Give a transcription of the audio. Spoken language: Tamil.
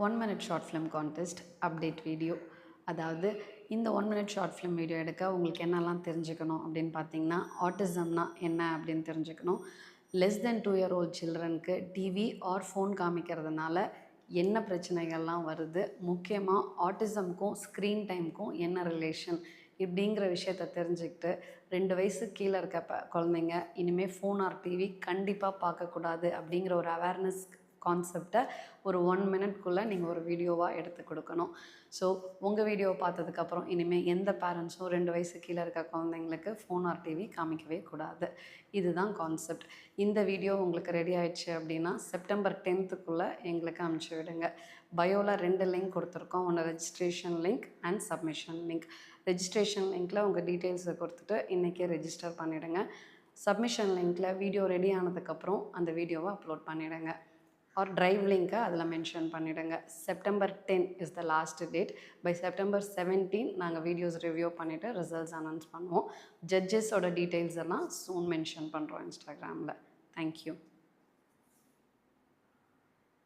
1 minute short film contest update video. அதாவது இந்த 1 minute ஷார்ட் ஃபிலிம் வீடியோ எடுக்க உங்களுக்கு என்னெல்லாம் தெரிஞ்சுக்கணும் அப்படின்னு பார்த்தீங்கன்னா, ஆட்டிசம்னா என்ன அப்படின்னு தெரிஞ்சுக்கணும். லெஸ் தென் 2 year old சில்ட்ரனுக்கு டிவி ஆர் ஃபோன் காமிக்கிறதுனால என்ன பிரச்சனைகள்லாம் வருது, முக்கியமாக ஆட்டிசம்க்கும் ஸ்க்ரீன் டைமுக்கும் என்ன ரிலேஷன் இப்படிங்கிற விஷயத்த தெரிஞ்சுக்கிட்டு 2 வயசு கீழே இருக்க குழந்தைங்க இனிமேல் ஃபோன் ஆர் டிவி கண்டிப்பாக பார்க்கக்கூடாது அப்படிங்கிற ஒரு அவேர்னஸ் கான்செப்டை ஒரு 1 minute நீங்கள் ஒரு வீடியோவாக எடுத்து கொடுக்கணும். ஸோ உங்கள் வீடியோவை பார்த்ததுக்கப்புறம் இனிமேல் எந்த பேரண்ட்ஸும் 2 வயசு கீழே இருக்க குழந்தைங்களுக்கு ஃபோன் ஆர் டிவி காமிக்கவே கூடாது. இதுதான் கான்செப்ட். இந்த வீடியோ உங்களுக்கு ரெடி ஆயிடுச்சு அப்படின்னா September 10th எங்களுக்கு அனுப்பிச்சி விடுங்க. பயோவில் 2 லிங்க் கொடுத்துருக்கோம். ஒன்று registration link and submission link. Registration லிங்க்கில் உங்கள் டீட்டெயில்ஸை கொடுத்துட்டு இன்றைக்கே ரெஜிஸ்டர் பண்ணிவிடுங்க. சப்மிஷன் லிங்க்கில் வீடியோ ரெடி ஆனதுக்கப்புறம் அந்த வீடியோவை அப்லோட் பண்ணிவிடுங்க. ஆர் ட்ரைவ் லிங்க்கை அதில் மென்ஷன் பண்ணிவிடுங்க. September 10 is the last date. By September 17 நாங்கள் வீடியோஸ் ரிவ்யூ பண்ணிவிட்டு ரிசல்ட்ஸ் அனௌன்ஸ் பண்ணுவோம். ஜட்ஜஸோட டீட்டெயில்ஸ் எல்லாம் சூன் மென்ஷன் பண்ணுறோம் இன்ஸ்டாகிராமில். தேங்க்யூ.